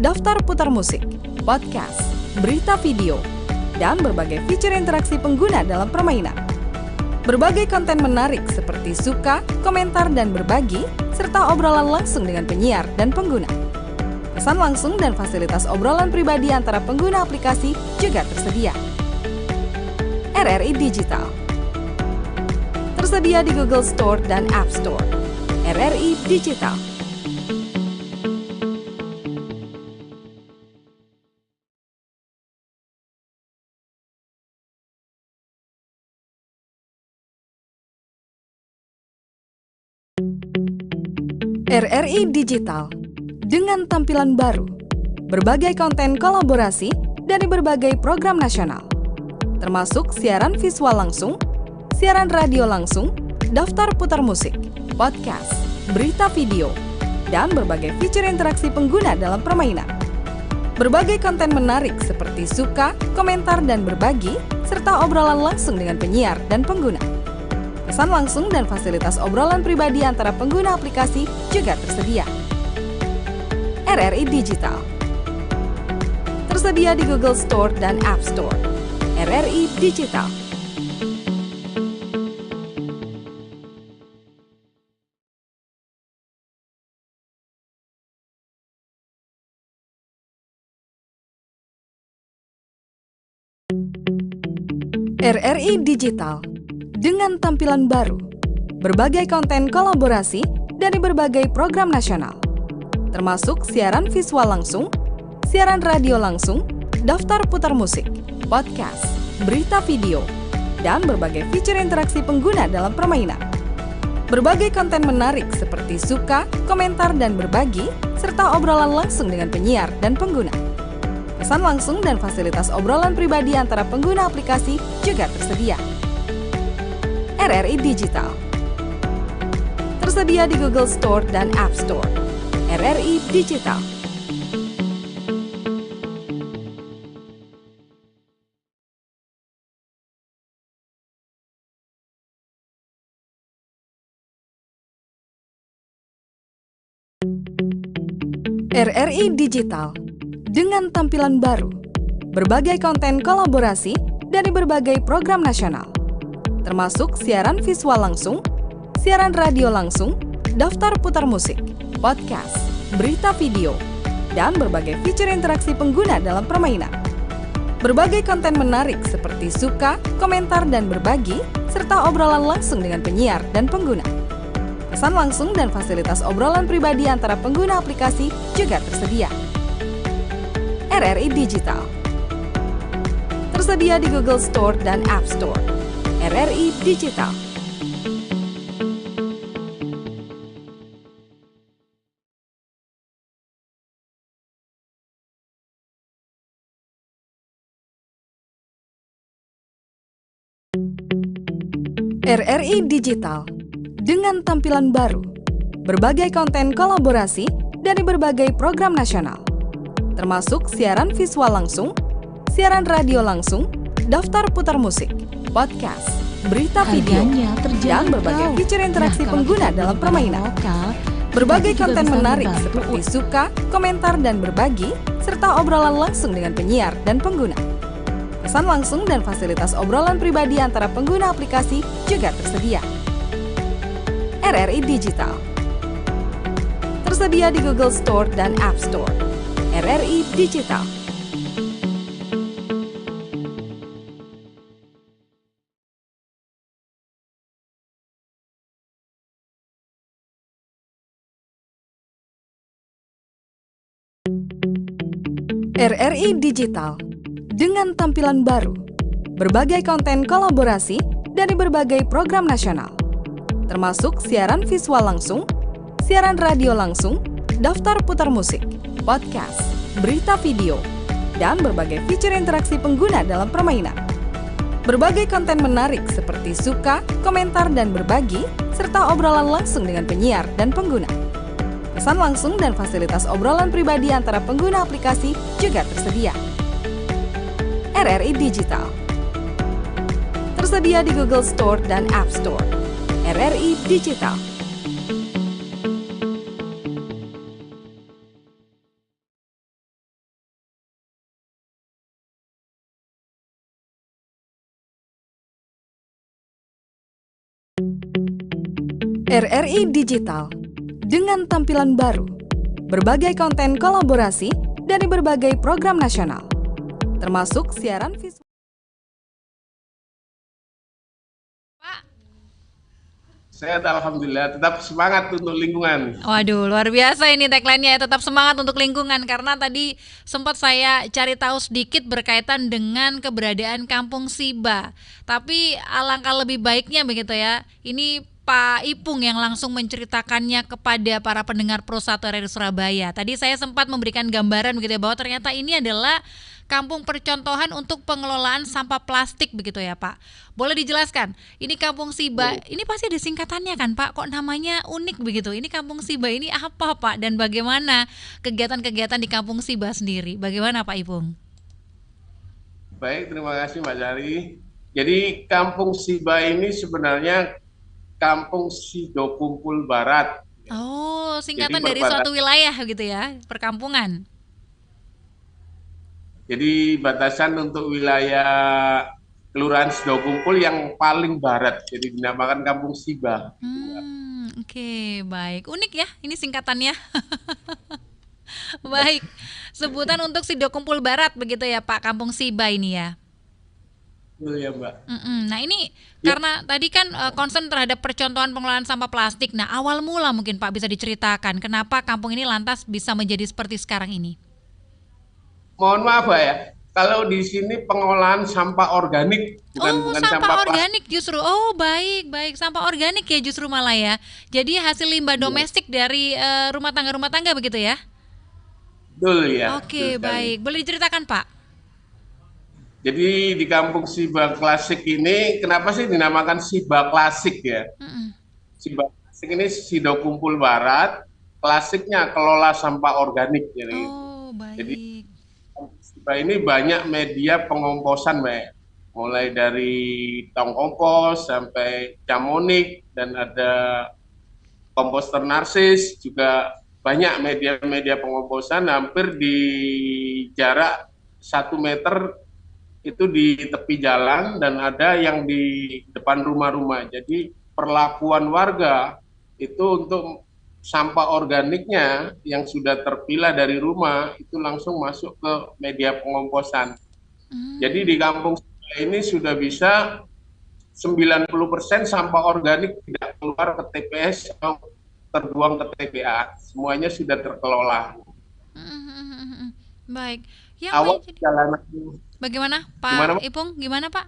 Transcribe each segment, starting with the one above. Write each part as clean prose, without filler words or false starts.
daftar putar musik, podcast, berita video, dan berbagai fitur interaksi pengguna dalam permainan. Berbagai konten menarik seperti suka, komentar, dan berbagi, serta obrolan langsung dengan penyiar dan pengguna. Pesan langsung dan fasilitas obrolan pribadi antara pengguna aplikasi juga tersedia. RRI Digital tersedia di Google Store dan App Store. RRI Digital. RRI Digital dengan tampilan baru, berbagai konten kolaborasi dari berbagai program nasional, termasuk siaran visual langsung, siaran radio langsung, daftar putar musik, podcast, berita video, dan berbagai fitur interaksi pengguna dalam permainan. Berbagai konten menarik seperti suka, komentar, dan berbagi, serta obrolan langsung dengan penyiar dan pengguna. Pesan langsung dan fasilitas obrolan pribadi antara pengguna aplikasi juga tersedia. RRI Digital tersedia di Google Store dan App Store. RRI Digital. RRI Digital dengan tampilan baru, berbagai konten kolaborasi dari berbagai program nasional, termasuk siaran visual langsung, siaran radio langsung, daftar putar musik, podcast, berita video, dan berbagai fitur interaksi pengguna dalam permainan. Berbagai konten menarik seperti suka, komentar, dan berbagi, serta obrolan langsung dengan penyiar dan pengguna. Pesan langsung dan fasilitas obrolan pribadi antara pengguna aplikasi juga tersedia. RRI Digital tersedia di Google Store dan App Store. RRI Digital. RRI Digital dengan tampilan baru, berbagai konten kolaborasi dari berbagai program nasional, termasuk siaran visual langsung, siaran radio langsung, daftar putar musik, podcast, berita video, dan berbagai fitur interaksi pengguna dalam permainan. Berbagai konten menarik seperti suka, komentar, dan berbagi, serta obrolan langsung dengan penyiar dan pengguna. Pesan langsung dan fasilitas obrolan pribadi antara pengguna aplikasi juga tersedia. RRI Digital tersedia di Google Store dan App Store. RRI Digital. RRI Digital dengan tampilan baru, berbagai konten kolaborasi dari berbagai program nasional, termasuk siaran visual langsung, siaran radio langsung, daftar putar musik, podcast, berita video, dan berbagai fitur interaksi pengguna dalam permainan. Berbagai konten menarik seperti suka, komentar, dan berbagi, serta obrolan langsung dengan penyiar dan pengguna. Pesan langsung dan fasilitas obrolan pribadi antara pengguna aplikasi juga tersedia. RRI Digital tersedia di Google Store dan App Store. RRI Digital. RRI Digital dengan tampilan baru, berbagai konten kolaborasi dari berbagai program nasional, termasuk siaran visual langsung, siaran radio langsung, daftar putar musik, podcast, berita video, dan berbagai fitur interaksi pengguna dalam permainan. Berbagai konten menarik seperti suka, komentar, dan berbagi, serta obrolan langsung dengan penyiar dan pengguna. Pesan langsung dan fasilitas obrolan pribadi antara pengguna aplikasi juga tersedia. RRI Digital tersedia di Google Store dan App Store. RRI Digital. RRI Digital dengan tampilan baru, berbagai konten kolaborasi dari berbagai program nasional, termasuk siaran visual. Sehat alhamdulillah, tetap semangat untuk lingkungan. Waduh, luar biasa ini tagline-nya ya, tetap semangat untuk lingkungan. Karena tadi sempat saya cari tahu sedikit berkaitan dengan keberadaan Kampung Siba. Tapi alangkah lebih baiknya begitu ya, ini Pak Ipung yang langsung menceritakannya kepada para pendengar Pro 1 RRI Surabaya. Tadi saya sempat memberikan gambaran begitu ya, bahwa ternyata ini adalah kampung percontohan untuk pengelolaan sampah plastik begitu ya Pak. Boleh dijelaskan, ini Kampung Siba, ini pasti ada singkatannya kan Pak? Kok namanya unik begitu? Ini Kampung Siba ini apa Pak? Dan bagaimana kegiatan-kegiatan di Kampung Siba sendiri? Bagaimana Pak Ipung? Baik, terima kasih Mbak Jari. Jadi Kampung Siba ini sebenarnya Kampung Sido Kumpul Barat. Oh, Jadi singkatan dari suatu wilayah gitu ya, perkampungan. Jadi batasan untuk wilayah Kelurahan Sido Kumpul yang paling barat. Jadi dinamakan Kampung Siba. Oke, baik. Unik ya, ini singkatannya. Baik, sebutan untuk Sido Kumpul Barat begitu ya Pak, Kampung Siba ini ya. Betul ya Mbak. Nah ini karena tadi kan concern terhadap percontohan pengelolaan sampah plastik. Nah awal mula mungkin Pak bisa diceritakan kenapa kampung ini lantas bisa menjadi seperti sekarang ini. Mohon maaf Mbak ya, kalau di sini pengolahan sampah organik, bukan sampah sampah organik justru. Oh baik, sampah organik ya justru malah ya. Jadi hasil limbah domestik dari rumah tangga begitu ya? Betul ya. Oke, baik. Boleh diceritakan Pak? Jadi di Kampung Siba Klasik ini, kenapa sih dinamakan Siba Klasik ya? Siba Klasik ini Sido Kumpul Barat, klasiknya kelola sampah organik. Oh, baik. Jadi Siba ini banyak media pengomposan, Mbak. Mulai dari tong kompos sampai camonik dan ada komposter narsis, juga banyak media-media pengomposan hampir di jarak 1 meter itu di tepi jalan dan ada yang di depan rumah-rumah. Jadi perlakuan warga itu untuk sampah organiknya yang sudah terpilah dari rumah itu langsung masuk ke media pengomposan. Jadi di kampung ini sudah bisa 90% sampah organik tidak keluar ke TPS atau terbuang ke TPA. Semuanya sudah terkelola. Baik. Awal perjalanan. Bagaimana Pak Gimana, Ipung? Gimana Pak?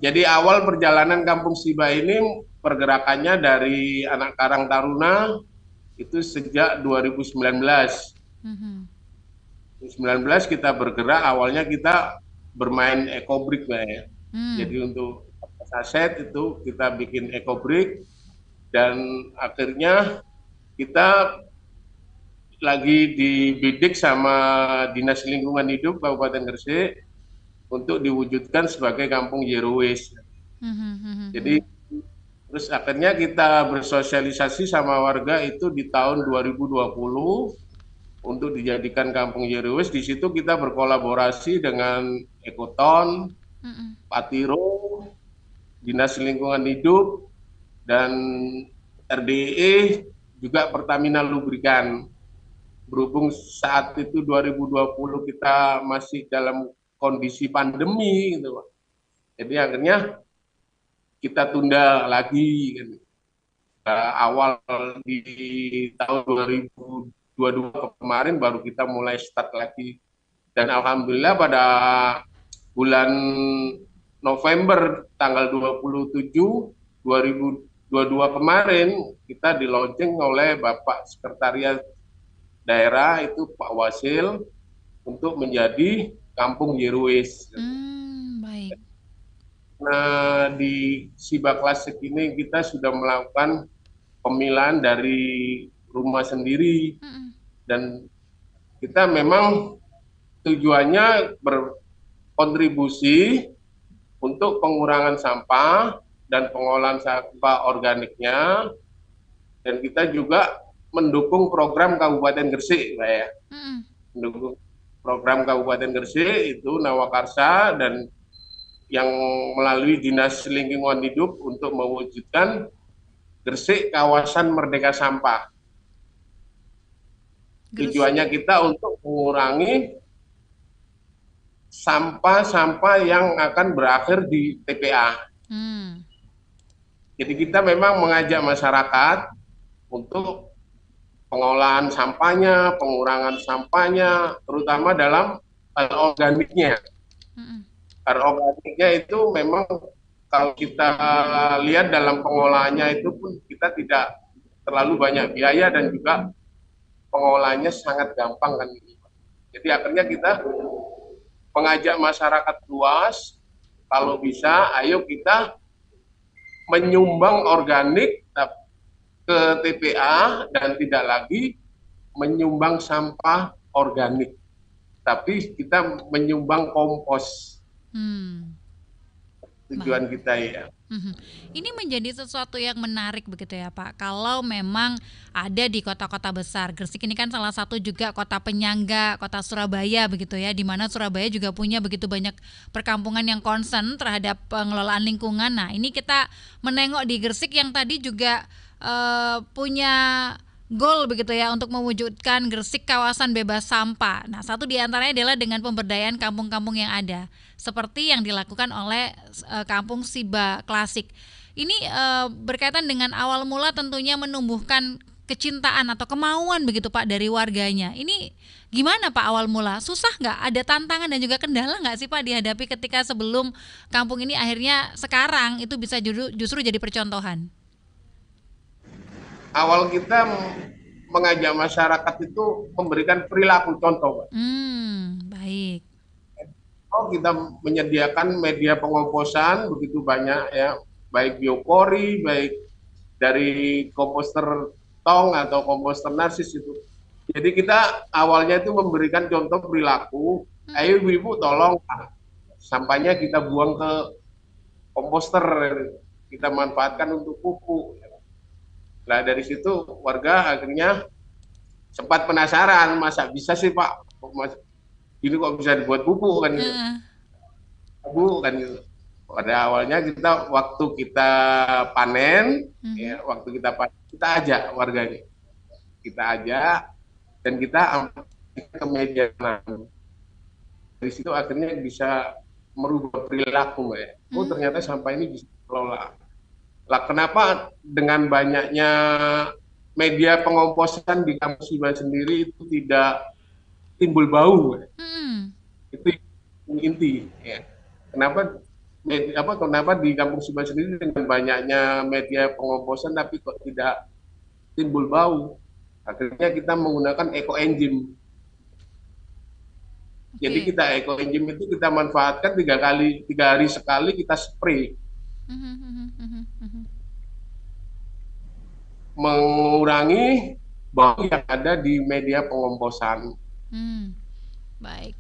Jadi awal perjalanan Kampung Siba ini pergerakannya dari anak Karang Taruna itu sejak 2019. 2019 kita bergerak, awalnya kita bermain ekobrik Mbak ya. Jadi untuk aset itu kita bikin ekobrik dan akhirnya kita lagi dibidik sama Dinas Lingkungan Hidup Kabupaten Gresik untuk diwujudkan sebagai kampung zero waste. Jadi terus akhirnya kita bersosialisasi sama warga itu di tahun 2020 untuk dijadikan kampung zero waste. Di situ kita berkolaborasi dengan Ekoton, Patiro, Dinas Lingkungan Hidup, dan RDE, juga Pertamina Lubrikan. Berhubung saat itu 2020 kita masih dalam kondisi pandemi gitu. Jadi akhirnya kita tunda lagi gitu. Awal di tahun 2022 kemarin baru kita mulai start lagi. Dan alhamdulillah pada bulan November tanggal 27 2022 kemarin kita di launching oleh Bapak Sekretariat Daerah itu Pak Wasil untuk menjadi kampung zero waste. Baik. Nah di Siba Klasik ini kita sudah melakukan pemilahan dari rumah sendiri dan kita memang tujuannya berkontribusi untuk pengurangan sampah dan pengolahan sampah organiknya, dan kita juga mendukung program Kabupaten Gresik, Mbak ya. Mendukung program Kabupaten Gresik itu Nawakarsa dan yang melalui Dinas Lingkungan Hidup untuk mewujudkan Gresik kawasan Merdeka Sampah. Tujuannya Gresik. kita untuk mengurangi sampah-sampah yang akan berakhir di TPA. Hmm. Jadi kita memang mengajak masyarakat untuk pengolahan sampahnya, pengurangan sampahnya, terutama dalam hal organiknya. Mm-mm. Hal organiknya itu memang kalau kita lihat dalam pengolahannya itu pun kita tidak terlalu banyak biaya dan juga pengolahannya sangat gampang kan. Jadi akhirnya kita mengajak masyarakat luas, kalau bisa ayo kita menyumbang organik ke TPA dan tidak lagi menyumbang sampah organik, tapi kita menyumbang kompos. Hmm. Baik. Tujuan kita ya. Mhm. Ini menjadi sesuatu yang menarik begitu ya Pak. Kalau memang ada di kota-kota besar, Gresik ini kan salah satu juga kota penyangga kota Surabaya begitu ya, di mana Surabaya juga punya begitu banyak perkampungan yang concern terhadap pengelolaan lingkungan. Nah, ini kita menengok di Gresik yang tadi juga punya goal begitu ya untuk mewujudkan Gresik kawasan bebas sampah. Nah, satu di antaranya adalah dengan pemberdayaan kampung-kampung yang ada, seperti yang dilakukan oleh Kampung Siba Klasik. Ini berkaitan dengan awal mula tentunya menumbuhkan kecintaan atau kemauan begitu Pak dari warganya. Ini gimana Pak awal mula? Susah nggak? Ada tantangan dan juga kendala nggak sih Pak dihadapi ketika sebelum kampung ini akhirnya sekarang itu bisa justru jadi percontohan? Awal kita mengajak masyarakat itu memberikan perilaku contoh, Pak. Baik. Oh, kita menyediakan media pengomposan begitu banyak ya, baik biopori, baik dari komposter tong atau komposter narsis itu. Jadi kita awalnya itu memberikan contoh perilaku, ayo ibu tolong sampahnya kita buang ke komposter, kita manfaatkan untuk pupuk. Nah dari situ warga akhirnya sempat penasaran, masa bisa sih Pak, ini kok bisa dibuat pupuk kan? Bu kan gitu. Pada awalnya waktu kita panen, ya, waktu kita ajak warganya, kita ajak dan kita ke media. Dari situ akhirnya bisa merubah perilaku, Mbak. Oh ternyata sampah ini bisa dikelola. Lah kenapa dengan banyaknya media pengomposan di kampus Siba sendiri itu tidak timbul bau? Itu inti. Ya. Kenapa di kampung Siba sendiri dengan banyaknya media pengomposan tapi kok tidak timbul bau? Akhirnya kita menggunakan eco engine. Jadi kita eco engine itu kita manfaatkan 3 hari sekali kita spray. Mengurangi bau yang ada di media pengomposan. Baik.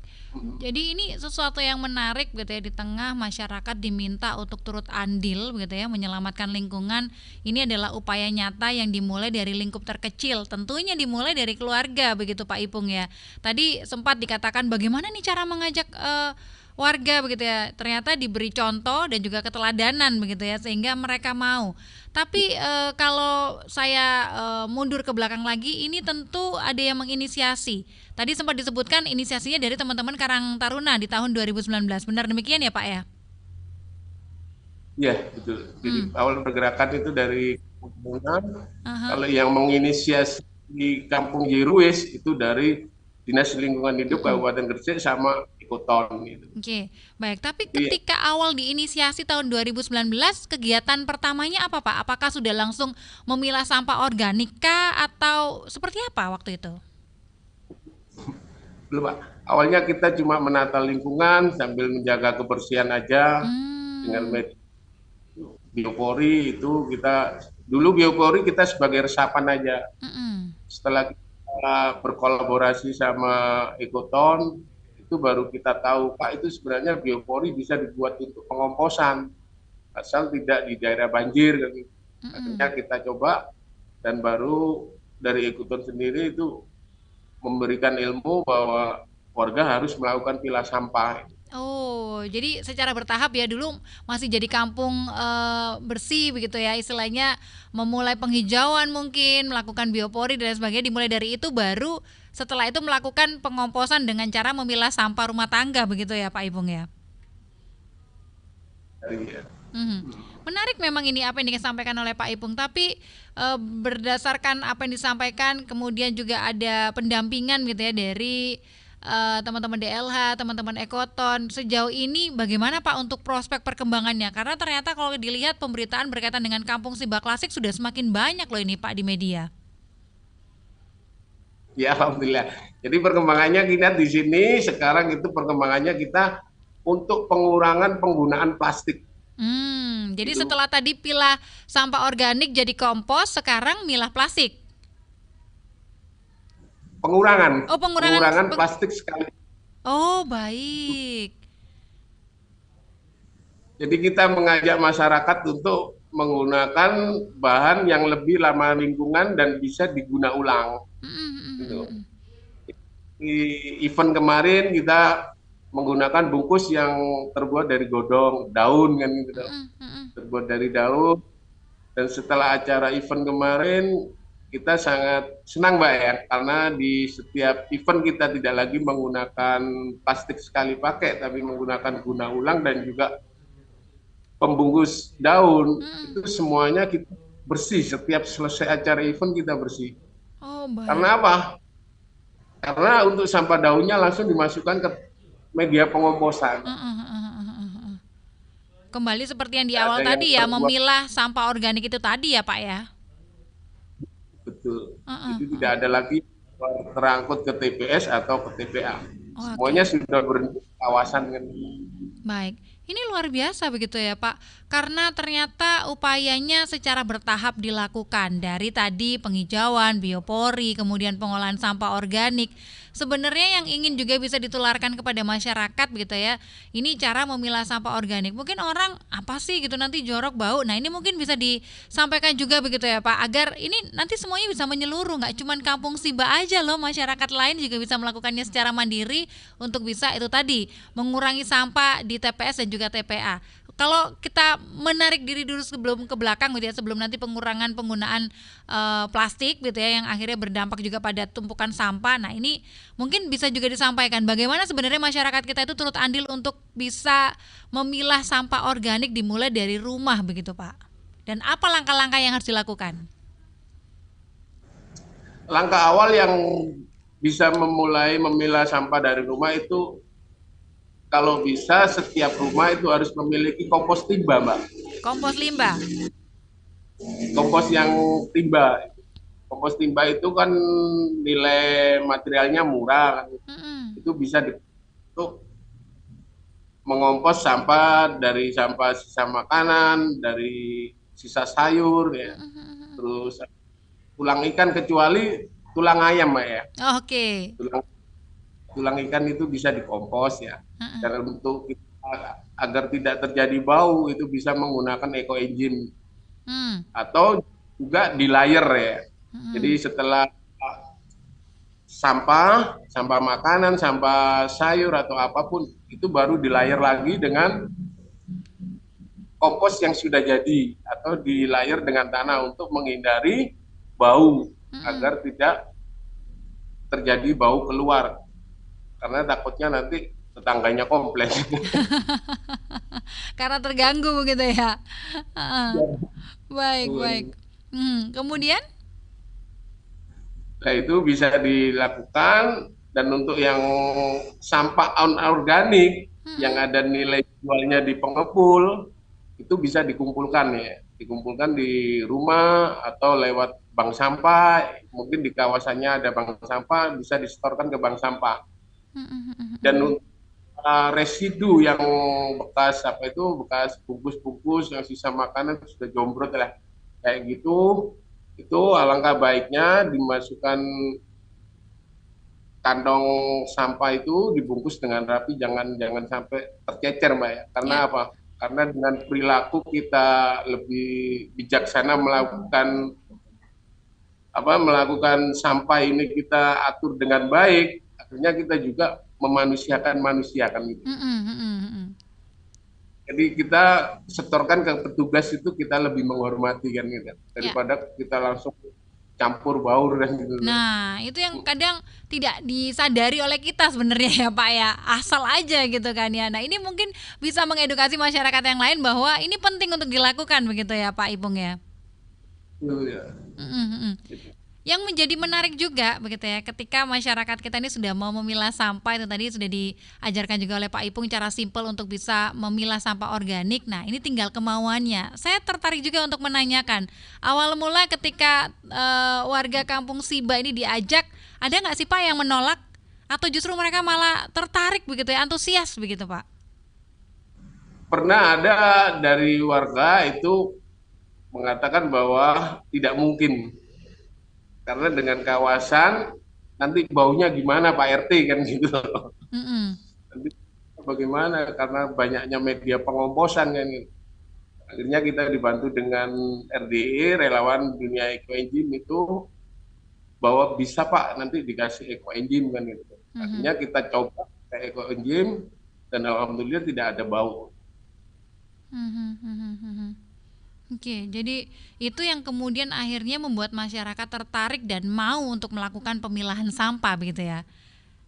Jadi ini sesuatu yang menarik gitu ya, di tengah masyarakat diminta untuk turut andil begitu ya menyelamatkan lingkungan. Ini adalah upaya nyata yang dimulai dari lingkup terkecil, tentunya dimulai dari keluarga begitu Pak Ipung ya. Tadi sempat dikatakan bagaimana nih cara mengajak warga begitu ya, ternyata diberi contoh dan juga keteladanan begitu ya sehingga mereka mau. Tapi kalau saya mundur ke belakang lagi, ini tentu ada yang menginisiasi. Tadi sempat disebutkan inisiasinya dari teman-teman Karang Taruna di tahun 2019. Benar demikian ya Pak ya? Iya, betul. Jadi awal pergerakan itu dari hubungan. Kalau yang menginisiasi di Kampung Jiruis itu dari Dinas Lingkungan Hidup Kabupaten Gresik sama Ikoton gitu. Oke, baik. Tapi ketika awal diinisiasi tahun 2019, kegiatan pertamanya apa Pak? Apakah sudah langsung memilah sampah organik kah atau seperti apa waktu itu? Belum Pak. Awalnya kita cuma menata lingkungan sambil menjaga kebersihan aja dengan biopori itu biopori kita sebagai resapan aja. Setelah kita berkolaborasi sama Ekoton, itu baru kita tahu Pak itu sebenarnya biopori bisa dibuat untuk pengomposan asal tidak di daerah banjir kan. Akhirnya kita coba dan baru dari Ekoton sendiri itu memberikan ilmu bahwa warga harus melakukan pilah sampah. Oh jadi secara bertahap ya, dulu masih jadi kampung bersih begitu ya, istilahnya memulai penghijauan mungkin, melakukan biopori dan sebagainya, dimulai dari itu baru setelah itu melakukan pengomposan dengan cara memilah sampah rumah tangga begitu ya Pak Ipung ya. Iya. Menarik memang ini apa yang disampaikan oleh Pak Ipung, tapi berdasarkan apa yang disampaikan kemudian juga ada pendampingan gitu ya dari teman-teman DLH, teman-teman Ekoton. Sejauh ini bagaimana Pak untuk prospek perkembangannya? Karena ternyata kalau dilihat pemberitaan berkaitan dengan Kampung Siba Klasik sudah semakin banyak loh ini Pak di media. Ya, alhamdulillah. Jadi perkembangannya kita di sini sekarang itu perkembangannya kita untuk pengurangan penggunaan plastik. Jadi setelah tadi pilah sampah organik jadi kompos, sekarang milah plastik. Pengurangan. Oh, pengurangan Plastik sekali. Oh, baik. Jadi kita mengajak masyarakat untuk menggunakan bahan yang lebih ramah lingkungan dan bisa diguna ulang. Gitu. Di event kemarin kita menggunakan bungkus yang terbuat dari godong, daun kan gitu. Terbuat dari daun. Dan setelah acara event kemarin kita sangat senang Mbak ya, karena di setiap event kita tidak lagi menggunakan plastik sekali pakai, tapi menggunakan guna ulang dan juga pembungkus daun. Itu semuanya kita bersih, setiap selesai acara event kita bersih. Oh, baik. Karena apa? Karena untuk sampah daunnya langsung dimasukkan ke media pengomposan. Kembali seperti yang di awal tadi ya, memilah sampah organik itu tadi ya Pak ya. Betul. Jadi tidak ada lagi terangkut ke TPS atau ke TPA. Oh, semuanya sudah berhenti kawasan kan. Baik. Ini luar biasa begitu ya Pak, karena ternyata upayanya secara bertahap dilakukan dari tadi penghijauan, biopori, kemudian pengolahan sampah organik. Sebenarnya yang ingin juga bisa ditularkan kepada masyarakat gitu ya, ini cara memilah sampah organik. Mungkin orang apa sih gitu nanti jorok bau, nah ini mungkin bisa disampaikan juga begitu ya Pak, agar ini nanti semuanya bisa menyeluruh, nggak cuma Kampung Siba aja loh, masyarakat lain juga bisa melakukannya secara mandiri untuk bisa itu tadi, mengurangi sampah di TPS dan juga TPA. Kalau kita menarik diri dulu sebelum ke belakang gitu ya, sebelum nanti pengurangan penggunaan plastik gitu ya, yang akhirnya berdampak juga pada tumpukan sampah. Nah ini mungkin bisa juga disampaikan bagaimana sebenarnya masyarakat kita itu turut andil untuk bisa memilah sampah organik dimulai dari rumah begitu Pak. Dan apa langkah-langkah yang harus dilakukan? Langkah awal yang bisa memulai memilah sampah dari rumah itu, kalau bisa setiap rumah itu harus memiliki kompos timba, Mbak. Kompos limbah? Kompos yang timba. Kompos timba itu kan nilai materialnya murah. Itu bisa untuk mengompos sampah, dari sampah sisa makanan, dari sisa sayur, ya. Terus tulang ikan, kecuali tulang ayam, Mbak ya. Oke. Tulang ikan itu bisa dikompos ya. Dan untuk agar tidak terjadi bau itu bisa menggunakan eco engine atau juga di layer ya. Jadi setelah sampah makanan, sampah sayur atau apapun itu baru di layer lagi dengan kompos yang sudah jadi atau di layer dengan tanah untuk menghindari bau agar tidak terjadi bau keluar. Karena takutnya nanti tetangganya komplain. Karena terganggu begitu ya. Baik. Kemudian? Nah itu bisa dilakukan. Dan untuk yang sampah anorganik yang ada nilai jualnya di pengepul, itu bisa dikumpulkan ya. Dikumpulkan di rumah atau lewat bank sampah. Mungkin di kawasannya ada bank sampah, bisa disetorkan ke bank sampah. Dan residu yang bekas bungkus-bungkus yang sisa makanan sudah jombrot lah kayak gitu, itu alangkah baiknya dimasukkan kantong sampah itu, dibungkus dengan rapi, jangan sampai tercecer Mbak ya. Karena apa? Karena dengan perilaku kita lebih bijaksana melakukan sampah ini, kita atur dengan baik, akhirnya kita juga memanusiakan manusia kan gitu. Jadi kita setorkan ke petugas itu kita lebih menghormati kan gitu. Ya. Daripada kita langsung campur baur kan gitu. Nah, itu yang kadang tidak disadari oleh kita sebenarnya ya Pak ya. Asal aja gitu kan ya. Nah, ini mungkin bisa mengedukasi masyarakat yang lain bahwa ini penting untuk dilakukan begitu ya Pak Ipung ya. Itu ya. Mm, mm, mm. Yang menjadi menarik juga begitu ya, ketika masyarakat kita ini sudah mau memilah sampah, itu tadi sudah diajarkan juga oleh Pak Ipung cara simpel untuk bisa memilah sampah organik. Nah, ini tinggal kemauannya. Saya tertarik juga untuk menanyakan, awal mula ketika warga Kampung Siba ini diajak, ada nggak sih Pak yang menolak atau justru mereka malah tertarik begitu ya, antusias begitu Pak? Pernah ada dari warga itu mengatakan bahwa tidak mungkin karena dengan kawasan nanti baunya gimana Pak RT kan gitu. Mm-mm. Nanti bagaimana karena banyaknya media pengomposan kan gitu. Akhirnya kita dibantu dengan RDE relawan dunia eco engine itu bahwa bisa Pak nanti dikasih eco engine kan gitu. Mhm. Akhirnya kita coba ke eco engine dan alhamdulillah tidak ada bau. Mhm, mhm, mhm. Oke, jadi itu yang kemudian akhirnya membuat masyarakat tertarik dan mau untuk melakukan pemilahan sampah begitu ya.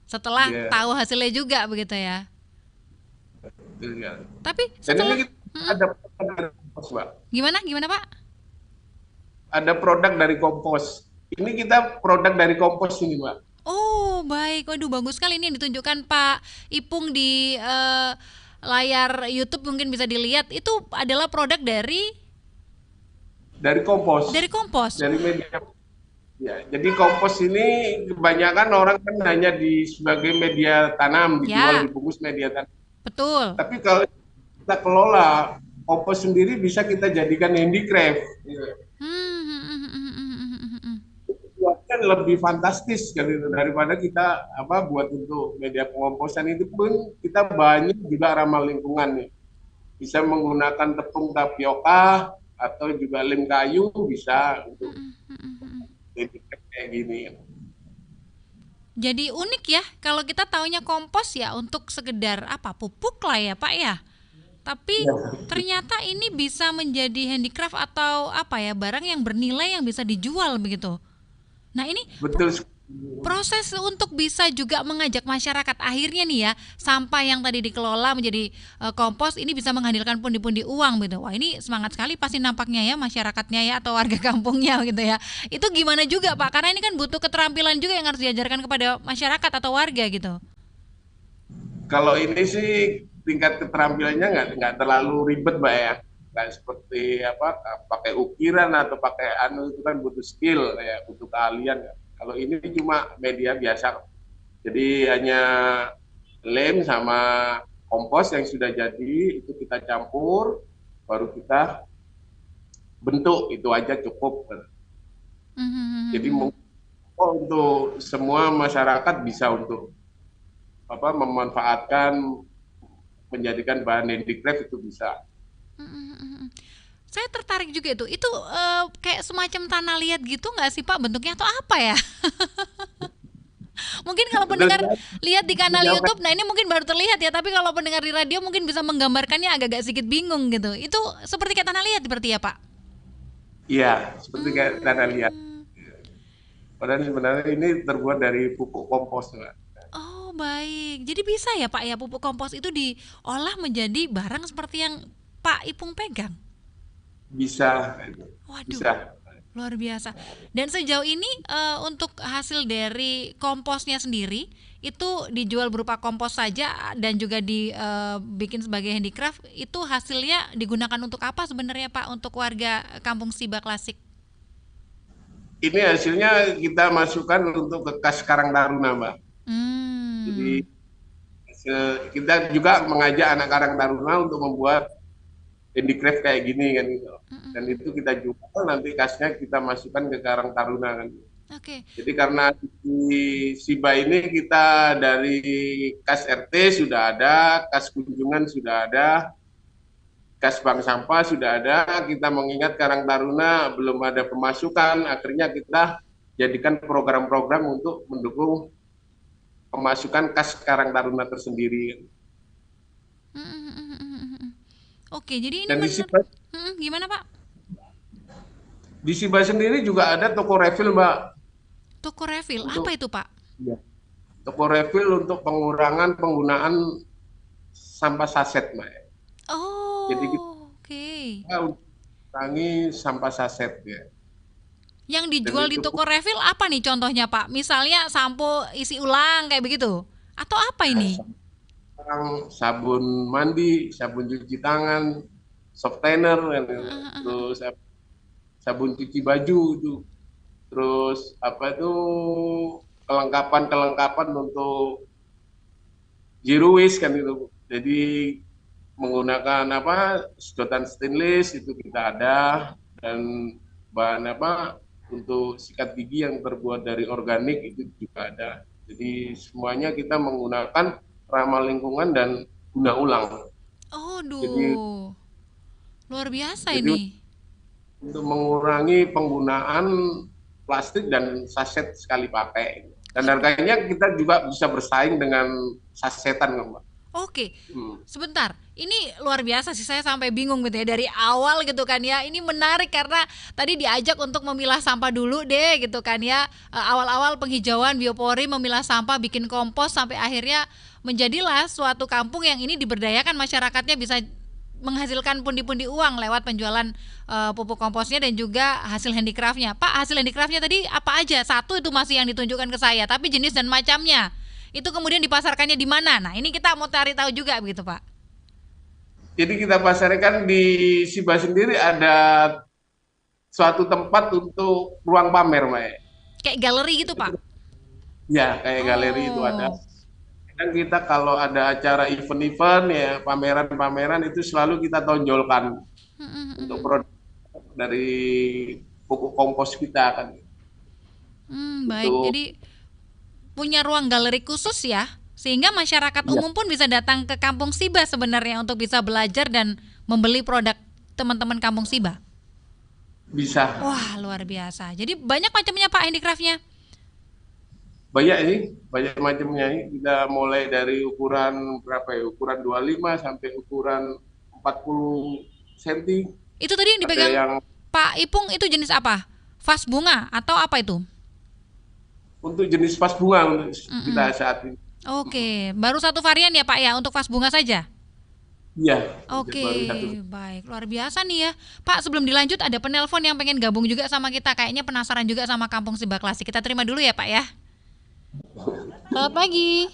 Setelah Ya, tahu hasilnya juga begitu ya. gitu ya. Tapi Dan ini setelah kita ada produk dari kompos, Mbak. gimana gimana Pak? Ada produk dari kompos. Ini kita produk dari kompos ini, Mbak. Oh, baik. Waduh, bagus sekali ini yang ditunjukkan Pak Ipung di layar YouTube mungkin bisa dilihat. Itu adalah produk Dari kompos, dari kompos. dari media. Ya, jadi kompos ini kebanyakan orang kan hanya sebagai media tanam, dijual Ya, dibungkus media tanam. betul. Tapi kalau kita kelola kompos sendiri bisa kita jadikan handicraft. Gitu. Hmm, hmm, hmm, hmm, hmm, hmm, hmm, hmm. Buatkan lebih fantastis gitu daripada kita buat untuk media pengomposan itu pun kita banyak juga ramah lingkungan nih. Bisa menggunakan tepung tapioka atau juga lem kayu bisa untuk handicraft kayak gini. Jadi unik ya, kalau kita taunya kompos ya untuk sekedar apa pupuk lah ya Pak ya. Tapi Ya, ternyata ini bisa menjadi handicraft atau apa ya barang yang bernilai yang bisa dijual begitu. Nah ini betul. proses untuk bisa juga mengajak masyarakat akhirnya nih ya sampah yang tadi dikelola menjadi kompos ini bisa menghasilkan pundi-pundi uang gitu. Wah ini semangat sekali pasti nampaknya ya masyarakatnya ya atau warga kampungnya gitu ya. Itu gimana juga Pak? Karena ini kan butuh keterampilan juga yang harus diajarkan kepada masyarakat atau warga gitu. Kalau ini sih tingkat keterampilannya nggak terlalu ribet, Mbak ya. Nggak seperti pakai ukiran atau pakai itu kan butuh skill ya, butuh keahlian. Ya. Kalau ini cuma media biasa. Jadi hanya lem sama kompos yang sudah jadi itu kita campur, baru kita bentuk itu aja cukup. Jadi untuk semua masyarakat bisa untuk memanfaatkan menjadikan bahan handicraft itu bisa. Saya tertarik juga itu. Itu kayak semacam tanah liat gitu nggak sih Pak bentuknya atau apa ya? Mungkin kalau Betul pendengar sekali. lihat di kanal YouTube, nah ini mungkin baru terlihat ya. Tapi kalau pendengar di radio mungkin bisa menggambarkannya agak-agak sedikit bingung gitu. Itu seperti kayak tanah liat berarti ya Pak? Iya, seperti kayak tanah liat. Hmm. Padahal sebenarnya ini terbuat dari pupuk kompos, Mbak. Oh baik. Jadi bisa ya Pak ya pupuk kompos itu diolah menjadi barang seperti yang Pak Ipung pegang. Bisa, Waduh. bisa. Luar biasa. Dan sejauh ini untuk hasil dari komposnya sendiri itu dijual berupa kompos saja dan juga dibikin sebagai handicraft. Itu hasilnya digunakan untuk apa sebenarnya Pak untuk warga Kampung Siba Klasik? Ini hasilnya kita masukkan untuk ke kas Karang Taruna, Mbak. Jadi Hmm. kita juga mengajak anak Karang Taruna untuk membuat handicraft kayak gini kan gitu. Dan itu kita jual nanti kasnya kita masukkan ke Karang Taruna kan. Oke. Jadi karena di Siba ini kita dari kas RT sudah ada, kas kunjungan sudah ada, kas bank sampah sudah ada. Kita mengingat Karang Taruna belum ada pemasukan, akhirnya kita jadikan program-program untuk mendukung pemasukan kas Karang Taruna tersendiri. Oke, jadi ini Dan gimana Pak? di Siba sendiri juga ada toko refill, Mbak. Toko refill, apa Untuk itu Pak? ya, toko refill untuk pengurangan penggunaan sampah saset, Mbak. Jadi Oh, oke. kita kurangi sampah saset ya. Yang Dan dijual di itu toko refill apa nih contohnya Pak? Misalnya sampo isi ulang kayak begitu? Atau apa ini? sekarang sabun mandi, sabun cuci tangan, softener, kan, terus sabun cuci baju itu, terus apa itu kelengkapan untuk zero waste kan itu. Jadi menggunakan apa sedotan stainless itu kita ada, dan bahan apa untuk sikat gigi yang terbuat dari organik itu juga ada. Jadi semuanya kita menggunakan ramah lingkungan dan guna ulang. Oh, Jadi duh. Luar biasa jadi ini. untuk mengurangi penggunaan plastik dan saset sekali pakai. Dan Waduh. harganya kita juga bisa bersaing dengan sasetan, Mbak. Oke, Hmm. sebentar. Ini luar biasa sih, saya sampai bingung gitu ya dari awal gitu kan ya. Ini menarik karena tadi diajak untuk memilah sampah dulu deh gitu kan ya. Awal-awal penghijauan biopori, memilah sampah, bikin kompos sampai akhirnya menjadilah suatu kampung yang ini diberdayakan, masyarakatnya bisa menghasilkan pundi-pundi uang lewat penjualan pupuk komposnya dan juga hasil handicraftnya. Pak, hasil handicraftnya tadi apa aja? Satu itu masih yang ditunjukkan ke saya, tapi jenis dan macamnya itu kemudian dipasarkannya di mana? Nah, ini kita mau cari tahu juga begitu, Pak. Jadi kita pasarkan di Siba sendiri ada suatu tempat untuk ruang pamer, Mbak. Kayak galeri gitu, Pak. Ya, kayak galeri itu ada. Oh. Dan kita kalau ada acara event-event ya, pameran-pameran itu selalu kita tonjolkan untuk produk dari pupuk kompos kita kan. Baik. Itu Jadi punya ruang galeri khusus ya, sehingga masyarakat ya, umum pun bisa datang ke Kampung Siba sebenarnya untuk bisa belajar dan membeli produk teman-teman Kampung Siba. bisa. Wah, luar biasa. Jadi banyak macamnya Pak handicraftnya. Banyak ini, banyak macamnya ini. Kita mulai dari ukuran berapa ya? Ukuran 25 sampai ukuran 40 cm. Itu tadi yang Ada dipegang yang Pak Ipung itu jenis apa? Vas bunga atau apa itu? untuk jenis vas bunga untuk kita saat ini. Oke, baru satu varian ya Pak ya untuk vas bunga saja? Iya, Oke, baru satu. baik. Luar biasa nih ya. Pak, sebelum dilanjut ada penelpon yang pengen gabung juga sama kita. Kayaknya penasaran juga sama Kampung Siba Klasik. Kita terima dulu ya Pak ya. Selamat pagi.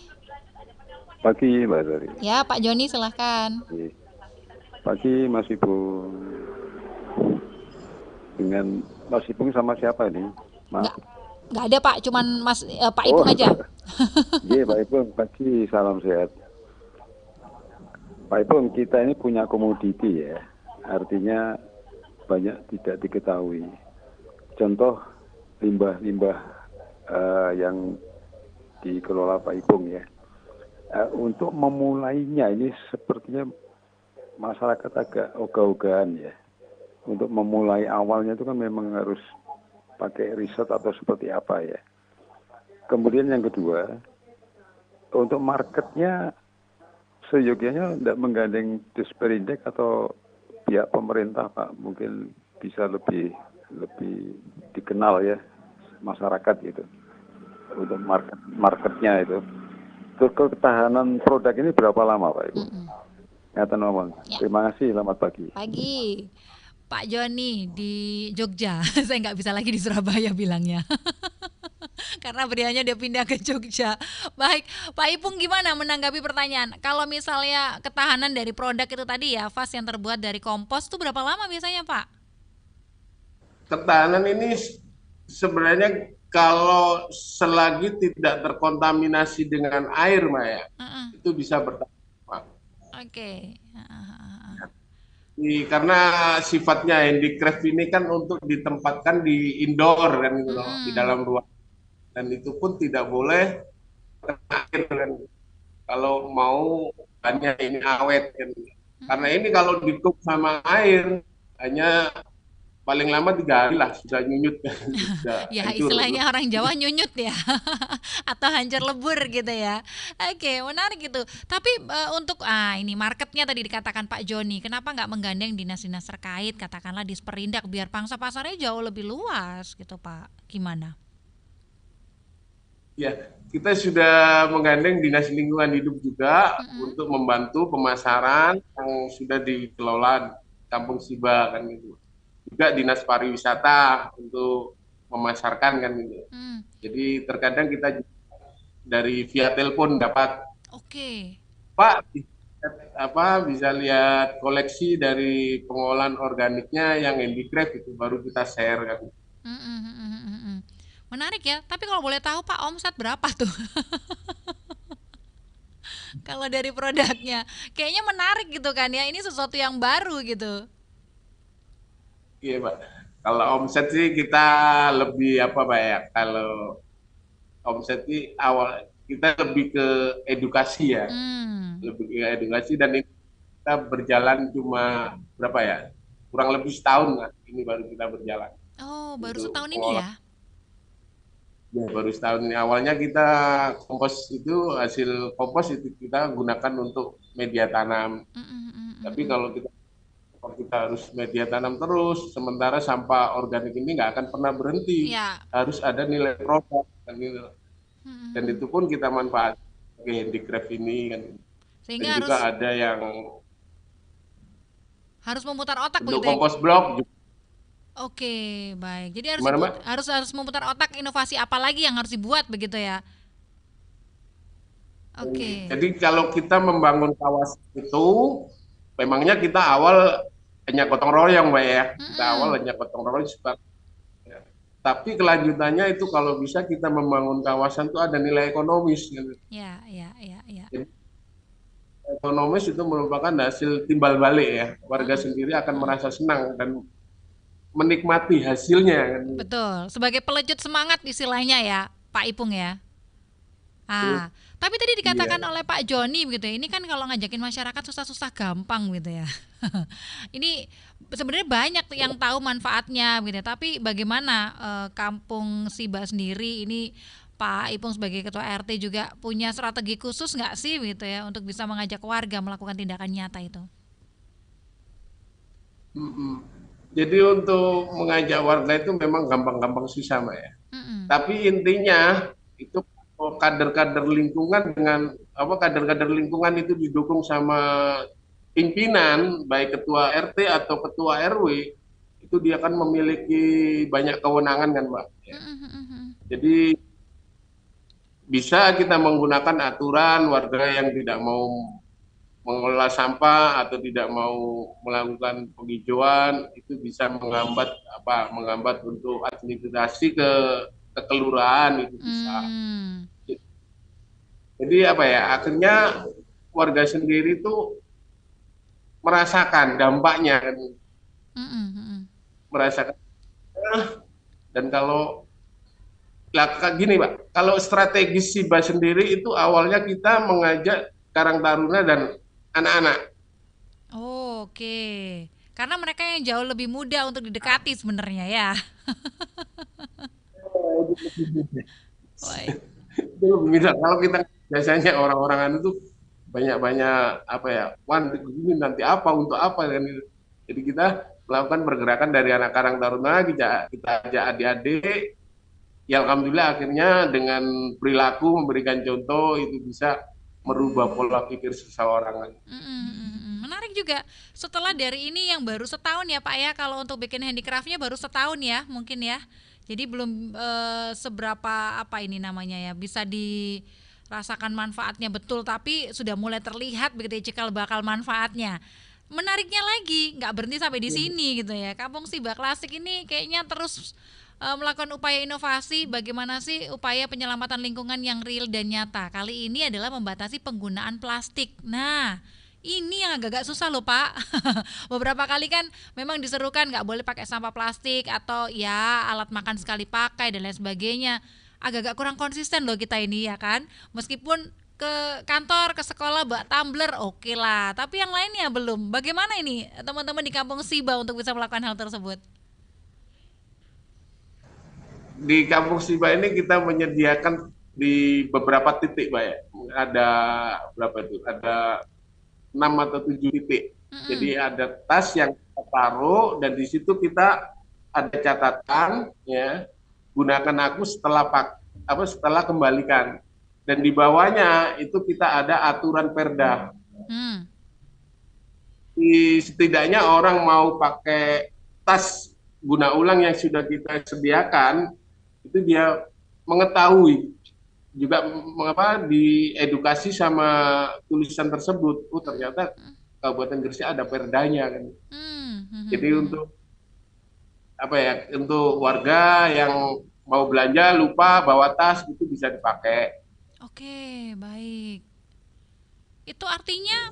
Pagi Mbak Sari. Ya Pak Joni silahkan. Pagi Mas Ipung. Dengan Mas Ipung sama siapa ini? Maaf. Nggak ada Pak, cuman Pak Ipung aja. Iya Pak Ipung, pagi, salam sehat. Pak Ipung, kita ini punya komoditi ya. Artinya banyak tidak diketahui. Contoh limbah-limbah yang dikelola Pak Ipung ya. Untuk memulainya ini sepertinya masyarakat agak ogah-ogahan ya. Untuk memulai awalnya itu kan memang harus pakai riset atau seperti apa ya. Kemudian yang kedua, untuk marketnya seyogianya tidak menggandeng Disperindak atau pihak pemerintah Pak, mungkin bisa lebih dikenal ya masyarakat gitu untuk marketnya itu. Terus ketahanan produk ini berapa lama Pak Ibu? Ngatan ngomong. Ya. Terima kasih, selamat pagi. Pagi. Pak Joni di Jogja. Saya nggak bisa lagi di Surabaya bilangnya. Karena beliaunya dia pindah ke Jogja. Baik, Pak Ipung gimana menanggapi pertanyaan? Kalau misalnya ketahanan dari produk itu tadi ya, vas yang terbuat dari kompos itu berapa lama biasanya Pak? Ketahanan ini sebenarnya kalau selagi tidak terkontaminasi dengan air, Maya, itu bisa bertahan. Oke. Karena sifatnya handicraft ini kan untuk ditempatkan di indoor kan gitu loh, di dalam ruang, dan itu pun tidak boleh kena air kan, kalau mau hanya ini awet kan. Karena ini kalau ditutup sama air hanya paling lama 3 hari lah sudah nyunyut, sudah Ya hancur. istilahnya orang Jawa nyunyut ya atau hancur lebur gitu ya. Oke, menarik gitu. Tapi untuk ini marketnya tadi dikatakan Pak Joni, kenapa nggak menggandeng dinas-dinas terkait, katakanlah Disperindak, biar pangsa pasarnya jauh lebih luas gitu Pak? Gimana? Ya, kita sudah menggandeng Dinas Lingkungan Hidup juga Mm-mm. untuk membantu pemasaran yang sudah dikelola Kampung Siba kan gitu. Juga Dinas Pariwisata untuk memasarkan kan gitu. Hmm, Jadi terkadang kita dari via telepon dapat, oke. Pak, bisa lihat koleksi dari pengolahan organiknya yang handicraft itu baru kita share kan. Mm-mm, mm-mm, mm-mm. Menarik ya. Tapi kalau boleh tahu Pak, omset berapa tuh? Kalau dari produknya, kayaknya menarik gitu kan ya. Ini sesuatu yang baru gitu. Iya, Pak. Kalau omset sih kita lebih apa, Pak ya? Kalau omset sih awal kita lebih ke edukasi ya, Hmm. lebih ke edukasi dan ini kita berjalan cuma berapa ya? Kurang lebih setahun lah. Ini baru kita berjalan Oh, baru untuk setahun ini ya? pengolahan. Ya, baru setahun ini. Awalnya kita kompos itu hasil kompos itu kita gunakan untuk media tanam. Mm-mm, mm-mm, Tapi mm-mm. kalau kita harus media tanam terus, sementara sampah organik ini nggak akan pernah berhenti. Ya. Harus ada nilai produk dan Mm-mm. itu pun kita manfaat sebagai handicraft ini kan. Dan Sehingga juga harus ada yang harus memutar otak untuk begitu ya. kompos blok juga. Oke, baik. Jadi harus Gimana, Mbak? harus memutar otak, inovasi apa lagi yang harus dibuat begitu ya. Oke. Jadi kalau kita membangun kawasan itu, memangnya kita awal hanya gotong royong, Mbak ya. Kita awal Mm-mm. hanya gotong royong, tapi kelanjutannya itu kalau bisa kita membangun kawasan itu ada nilai ekonomis gitu. Ya, ya, ya, ya. Jadi, ekonomis itu merupakan hasil timbal balik ya. Warga Mm-mm. sendiri akan Mm-mm. merasa senang dan menikmati hasilnya kan. Betul. Sebagai pelecut semangat istilahnya ya, Pak Ipung ya. Hmm, Tapi tadi dikatakan iya. oleh Pak Joni begitu ya, ini kan kalau ngajakin masyarakat susah-susah gampang gitu ya. Ini sebenarnya banyak yang tahu manfaatnya gitu ya, tapi bagaimana Kampung Siba sendiri ini Pak Ipung sebagai ketua RT juga punya strategi khusus nggak sih gitu ya untuk bisa mengajak warga melakukan tindakan nyata itu? Mm-mm. Jadi untuk mengajak warga itu memang gampang-gampang susah, Mbak ya. Mm-mm. Tapi intinya itu kader-kader lingkungan dengan kader-kader lingkungan itu didukung sama pimpinan, baik ketua RT atau ketua RW, itu dia akan memiliki banyak kewenangan kan, Mbak. Ya. Mm-mm, mm-mm. Jadi bisa kita menggunakan aturan warga yang tidak mau mengelola sampah atau tidak mau melakukan penghijauan itu bisa menghambat untuk administrasi ke kelurahan itu bisa. Mm. Jadi apa ya, akhirnya warga sendiri itu merasakan dampaknya kan, Mm-mm, mm-mm. merasakan. Dan kalau gini Pak, kalau strategi SIBA sendiri itu awalnya kita mengajak Karang Taruna dan anak-anak. Oh, oke. Karena mereka yang jauh lebih mudah untuk didekati sebenarnya ya. Baik. Itu lebih mudah. Kalau kita biasanya orang-orang itu banyak-banyak apa ya, wan ini nanti apa untuk apa kan gitu. Jadi kita melakukan pergerakan dari anak Karang Taruna, kita ajak adik-adik. Ya alhamdulillah akhirnya dengan perilaku memberikan contoh itu bisa merubah pola pikir seseorang. Mm, mm, mm, mm. Menarik juga. Setelah dari ini yang baru setahun ya Pak ya, kalau untuk bikin handicraftnya baru setahun ya mungkin ya. Jadi belum seberapa apa ini namanya ya, bisa dirasakan manfaatnya betul, tapi sudah mulai terlihat begitu ya cikal bakal manfaatnya. Menariknya lagi, nggak berhenti sampai di sini gitu ya. Kampung Siba Klasik ini kayaknya terus melakukan upaya inovasi. Bagaimana sih upaya penyelamatan lingkungan yang real dan nyata? Kali ini adalah membatasi penggunaan plastik. Nah, ini yang agak-agak susah loh Pak. Beberapa kali kan memang diserukan nggak boleh pakai sampah plastik atau ya alat makan sekali pakai dan lain sebagainya. Agak-agak kurang konsisten loh kita ini ya kan. Meskipun ke kantor, ke sekolah bawa tumbler oke lah. Tapi yang lainnya belum. Bagaimana ini teman-teman di Kampung Siba untuk bisa melakukan hal tersebut? di Kampung Siba ini kita menyediakan di beberapa titik, Pak ya. Ada berapa itu? Ada 6 atau 7 titik. Jadi ada tas yang kita taruh dan di situ kita ada catatan ya, gunakan aku setelah kembalikan. Dan di bawahnya itu kita ada aturan perda. Setidaknya orang mau pakai tas guna ulang yang sudah kita sediakan, itu dia mengetahui juga mengapa diedukasi sama tulisan tersebut. Oh ternyata Kabupaten Gresik ada perdanya kan. Jadi untuk untuk warga yang mau belanja lupa bawa tas itu bisa dipakai. Oke, baik. Itu artinya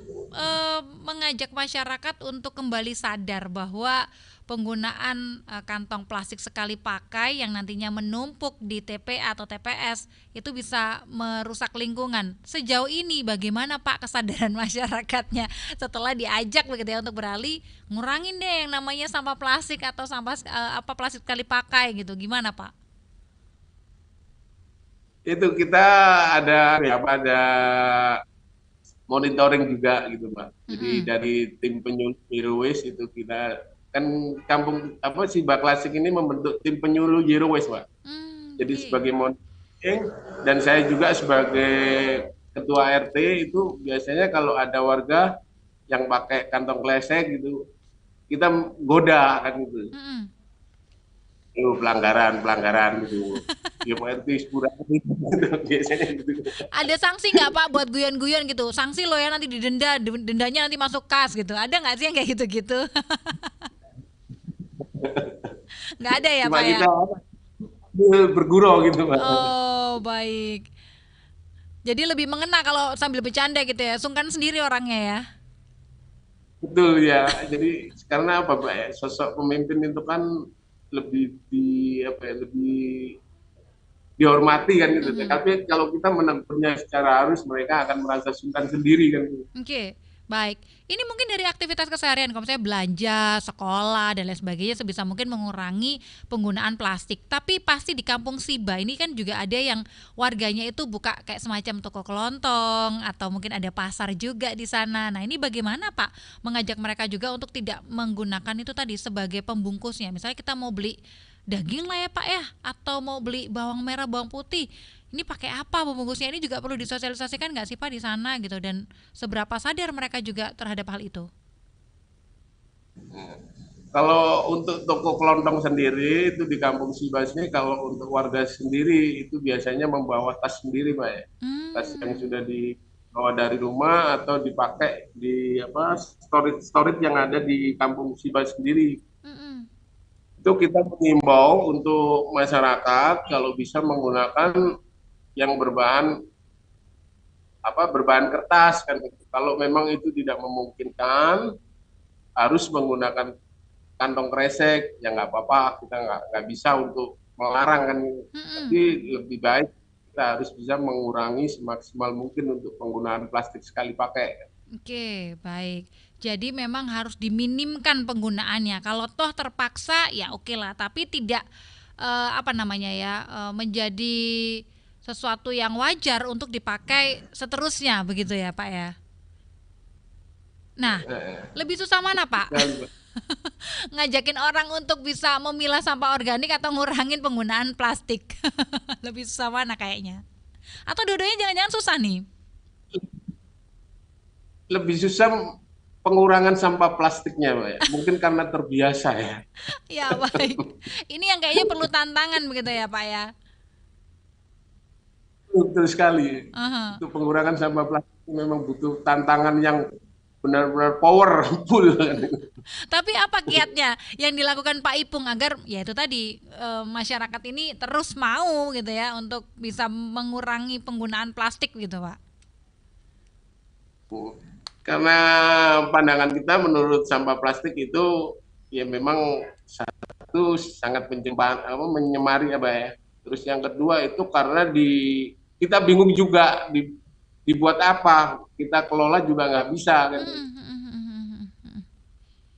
mengajak masyarakat untuk kembali sadar bahwa penggunaan kantong plastik sekali pakai yang nantinya menumpuk di TPA atau TPS itu bisa merusak lingkungan. Sejauh ini bagaimana Pak kesadaran masyarakatnya setelah diajak begitu ya untuk beralih ngurangin deh yang namanya sampah plastik atau sampah plastik sekali pakai gitu. Gimana Pak? Itu kita ada monitoring juga gitu Pak. Jadi dari tim penyuluh Zero Waste itu kita kan Siba Klasik ini membentuk tim penyuluh Zero Waste Pak. Jadi sebagai monitoring dan saya juga sebagai ketua RT itu biasanya kalau ada warga yang pakai kantong kresek gitu kita goda kan gitu. Itu pelanggaran gitu. Ya RT kurangi biasanya gitu. Ada sanksi nggak Pak buat guyon-guyon gitu? Sanksi lo ya nanti dendanya nanti masuk kas gitu. Ada nggak sih yang kayak gitu-gitu? Nggak ada ya Pak ya? Bergurau gitu Pak. Oh baik. Jadi lebih mengena kalau sambil bercanda gitu ya. Sungkan sendiri orangnya ya. Betul ya. Jadi karena apa Pak ya? Sosok pemimpin itu kan lebih lebih dihormati kan gitu. Tapi kalau kita menegurnya secara halus mereka akan merasa sungkan sendiri kan. Oke, baik. Ini mungkin dari aktivitas keseharian, kalau misalnya belanja, sekolah dan lain sebagainya sebisa mungkin mengurangi penggunaan plastik. Tapi pasti di Kampung Siba ini kan juga ada yang warganya itu buka kayak semacam toko kelontong atau mungkin ada pasar juga di sana. Nah, ini bagaimana Pak mengajak mereka juga untuk tidak menggunakan itu tadi sebagai pembungkusnya. Misalnya kita mau beli daging lah ya Pak ya, atau mau beli bawang merah, bawang putih. Ini pakai apa pembungkusnya, ini juga perlu disosialisasikan nggak sih Pak di sana gitu, dan seberapa sadar mereka juga terhadap hal itu? Kalau untuk toko kelontong sendiri itu di Kampung Siba ini kalau untuk warga sendiri itu biasanya membawa tas sendiri Pak ya. Tas yang sudah dibawa dari rumah atau dipakai di storage yang ada di Kampung Siba sendiri. Itu kita mengimbau untuk masyarakat kalau bisa menggunakan yang berbahan kertas kan. Kalau memang itu tidak memungkinkan harus menggunakan kantong kresek ya nggak apa-apa, kita nggak bisa untuk melarang kan. Tapi lebih baik kita harus bisa mengurangi semaksimal mungkin untuk penggunaan plastik sekali pakai. Oke, baik. Jadi memang harus diminimkan penggunaannya. Kalau toh terpaksa ya oke lah, tapi tidak menjadi sesuatu yang wajar untuk dipakai seterusnya begitu ya Pak ya. Nah, lebih susah mana Pak? Ngajakin orang untuk bisa memilah sampah organik atau ngurangin penggunaan plastik? Lebih susah mana kayaknya? Atau dua-duanya jangan-jangan susah nih? Lebih susah pengurangan sampah plastiknya, Pak ya. Mungkin karena terbiasa ya. Ya baik. Ini yang kayaknya perlu tantangan begitu ya Pak ya. Betul sekali. Untuk pengurangan sampah plastik memang butuh tantangan yang benar-benar powerful. Tapi apa kiatnya yang dilakukan Pak Ipung agar ya itu tadi masyarakat ini terus mau gitu ya untuk bisa mengurangi penggunaan plastik gitu Pak? Karena pandangan kita menurut sampah plastik itu ya memang satu sangat menyemari apa ya. Terus yang kedua itu karena kita bingung juga dibuat apa, kita kelola juga nggak bisa kan.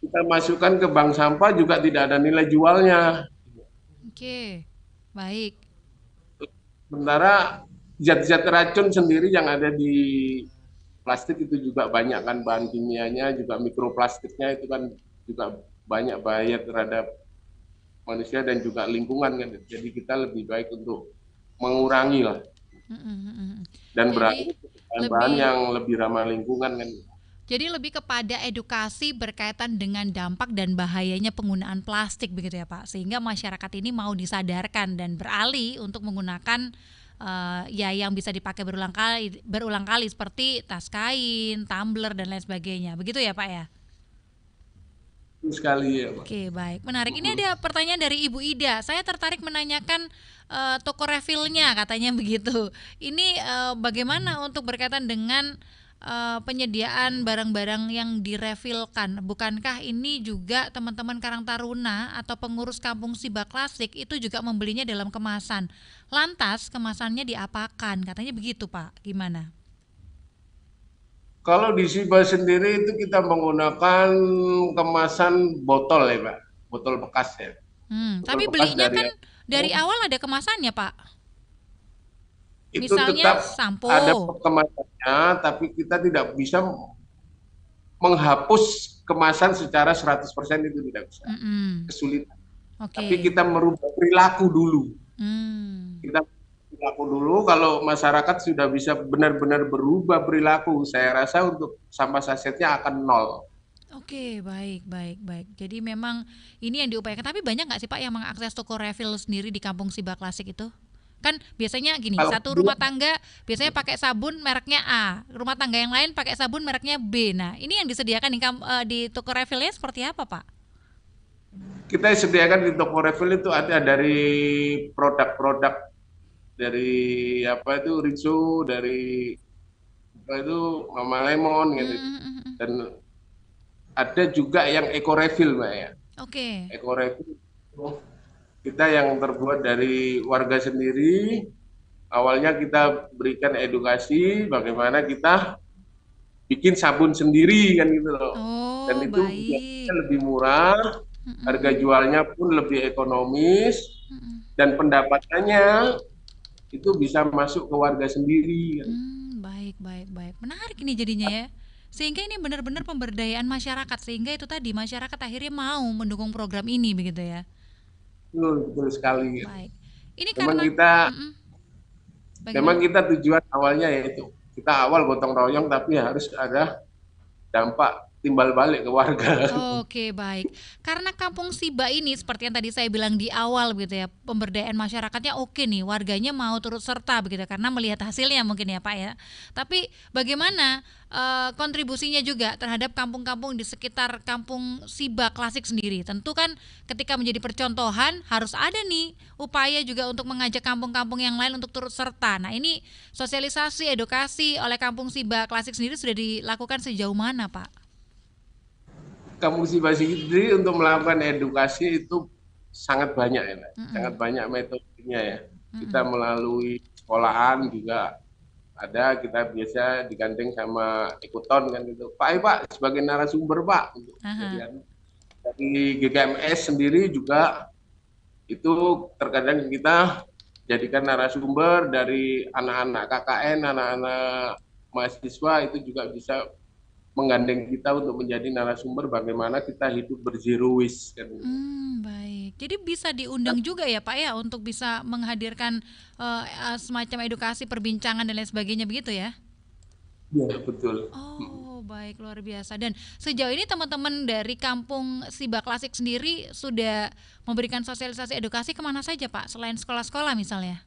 Kita masukkan ke bank sampah juga tidak ada nilai jualnya. Oke, baik. Sementara zat-zat racun sendiri yang ada di plastik itu juga banyak kan, bahan kimianya juga, mikroplastiknya itu kan juga banyak bahaya terhadap manusia dan juga lingkungan kan. Jadi kita lebih baik untuk mengurangi lah Mm, mm, mm, mm. dan Jadi beralih ke bahan-bahan lebih yang lebih ramah lingkungan kan. jadi lebih kepada edukasi berkaitan dengan dampak dan bahayanya penggunaan plastik begitu ya Pak, sehingga masyarakat ini mau disadarkan dan beralih untuk menggunakan ya yang bisa dipakai berulang kali seperti tas kain, tumbler dan lain sebagainya. Begitu ya Pak ya? Itu sekali ya, Pak. Oke, baik. Menarik. Ini ada pertanyaan dari Ibu Ida. Saya tertarik menanyakan toko refillnya, katanya begitu. Ini bagaimana untuk berkaitan dengan penyediaan barang-barang yang direfilkan? Bukankah ini juga teman-teman Karang Taruna atau pengurus Kampung Siba Klasik itu juga membelinya dalam kemasan? Lantas kemasannya diapakan? Katanya begitu, Pak. Gimana? Kalau di Siba sendiri itu kita menggunakan kemasan botol ya, Pak. Botol bekas ya. Tapi Botol bekas belinya kan dari Oh, awal ada kemasannya, Pak. itu Misalnya tetap sampo. ada kemasannya, tapi kita tidak bisa menghapus kemasan secara 100% itu tidak bisa. Mm-mm. Kesulitan. Oke. Tapi kita merubah perilaku dulu. Hmm. Kita perilaku dulu, kalau masyarakat sudah bisa benar-benar berubah perilaku, saya rasa untuk sampah sasetnya akan nol. Oke, baik, baik, baik. Jadi memang ini yang diupayakan. Tapi banyak nggak sih Pak yang mengakses toko refill sendiri di Kampung Siba Klasik itu? Kan biasanya gini, Kalau satu rumah tangga biasanya pakai sabun mereknya A, rumah tangga yang lain pakai sabun mereknya B. Nah, ini yang disediakan di toko refillnya seperti apa Pak? kita sediakan di toko refill itu ada dari produk-produk dari apa itu Rinso, dari apa itu Mama Lemon gitu. Dan ada juga yang eco refill, Mbak ya. Oke. Eco refill kita yang terbuat dari warga sendiri. Awalnya kita berikan edukasi bagaimana kita bikin sabun sendiri kan gitu loh. Dan Oh, itu baik. biasanya lebih murah, harga jualnya pun lebih ekonomis, dan pendapatannya itu bisa masuk ke warga sendiri. Baik, baik, baik. Menarik ini jadinya ya. Sehingga ini benar-benar pemberdayaan masyarakat, sehingga itu tadi masyarakat akhirnya mau mendukung program ini begitu ya. Betul sekali. Baik. Ini Memang karena kita bagaimana? memang kita tujuan awalnya yaitu kita awal gotong royong, tapi harus ada dampak timbal balik ke warga. Oke, baik. Karena Kampung Siba ini seperti yang tadi saya bilang di awal begitu ya, pemberdayaan masyarakatnya oke nih, warganya mau turut serta begitu karena melihat hasilnya mungkin ya Pak ya. Tapi bagaimana kontribusinya juga terhadap kampung-kampung di sekitar Kampung Siba Klasik sendiri? Tentu kan ketika menjadi percontohan harus ada nih upaya juga untuk mengajak kampung-kampung yang lain untuk turut serta. Nah, ini sosialisasi, edukasi oleh Kampung Siba Klasik sendiri sudah dilakukan sejauh mana Pak? Kampung Siba sendiri untuk melakukan edukasi itu sangat banyak ya, Mbak. Sangat banyak metodenya ya. Kita melalui sekolahan juga ada, kita biasa digandeng sama ikuton kan gitu. Pak sebagai narasumber Pak. Kemudian dari GKMS sendiri juga itu terkadang kita jadikan narasumber dari anak-anak KKN, anak-anak mahasiswa itu juga bisa menggandeng kita untuk menjadi narasumber bagaimana kita hidup berzero waste kan. Baik. Jadi bisa diundang juga ya Pak ya untuk bisa menghadirkan semacam edukasi, perbincangan dan lain sebagainya begitu ya? Iya, betul. Oh, baik, luar biasa. Dan sejauh ini teman-teman dari Kampung Siba Klasik sendiri sudah memberikan sosialisasi edukasi kemana saja Pak, selain sekolah-sekolah misalnya?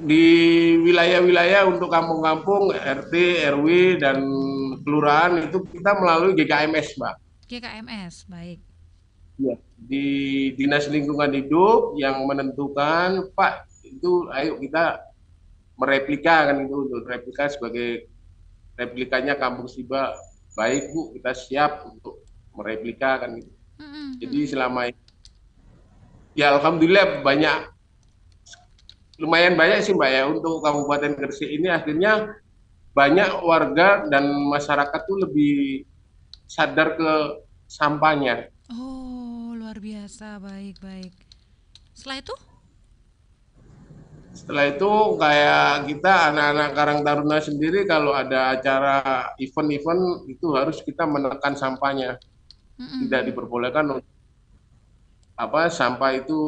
Di wilayah-wilayah untuk kampung-kampung, RT, RW, dan kelurahan itu kita melalui GKMS, Mbak. GKMS, baik. Ya, di Dinas Lingkungan Hidup yang menentukan, Pak, itu ayo kita mereplika kan itu, untuk replika sebagai replikanya Kampung Siba. Baik Bu, kita siap untuk mereplika kan gitu. Jadi selama ini, ya alhamdulillah lumayan banyak sih Mbak ya, untuk Kabupaten Gresik ini akhirnya banyak warga dan masyarakat tuh lebih sadar ke sampahnya. Oh, luar biasa, baik, baik. Setelah itu? Setelah itu kayak kita anak-anak Karang Taruna sendiri kalau ada acara event-event itu harus kita menekan sampahnya. Tidak diperbolehkan sampah itu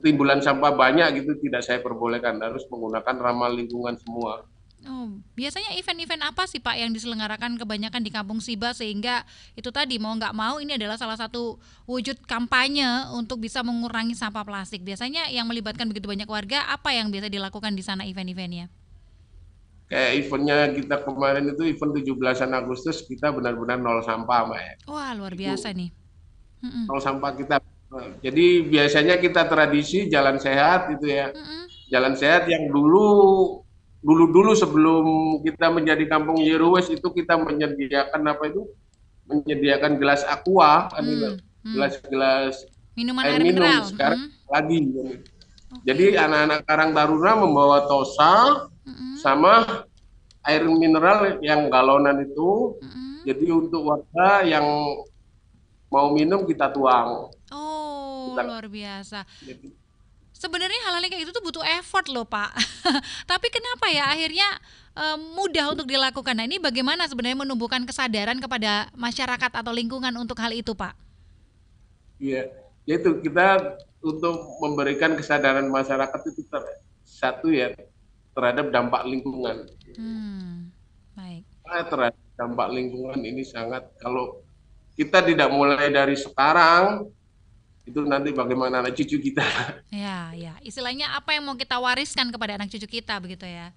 timbulan sampah banyak gitu tidak saya perbolehkan, harus menggunakan ramah lingkungan semua. Oh, biasanya event-event apa sih Pak yang diselenggarakan kebanyakan di Kampung Siba sehingga itu tadi mau nggak mau ini adalah salah satu wujud kampanye untuk bisa mengurangi sampah plastik. Biasanya yang melibatkan begitu banyak warga, apa yang biasa dilakukan di sana event-eventnya? Kayak eventnya kita kemarin itu event 17 Agustus kita benar-benar nol sampah, Mbak ya. Wah, luar biasa nih. Nol sampah kita. Jadi biasanya kita tradisi jalan sehat itu ya. Jalan sehat yang dulu sebelum kita menjadi kampung Zero Waste itu kita menyediakan gelas aqua, gelas-gelas Minuman air air minum mineral. sekarang lagi. Jadi anak-anak Karang Taruna membawa tosa sama air mineral yang galonan itu. Jadi untuk warga yang mau minum kita tuang. Oh, Kita- luar biasa. Jadi, Sebenarnya hal-hal yang kayak gitu tuh butuh effort loh Pak. Tapi kenapa ya akhirnya mudah untuk dilakukan? Nah ini bagaimana sebenarnya menumbuhkan kesadaran kepada masyarakat atau lingkungan untuk hal itu Pak? Iya, yaitu kita untuk memberikan kesadaran masyarakat itu satu ya terhadap dampak lingkungan. Baik. Terhadap dampak lingkungan ini sangat, kalau kita tidak mulai dari sekarang itu nanti bagaimana anak cucu kita. Ya, istilahnya apa yang mau kita wariskan kepada anak cucu kita begitu ya?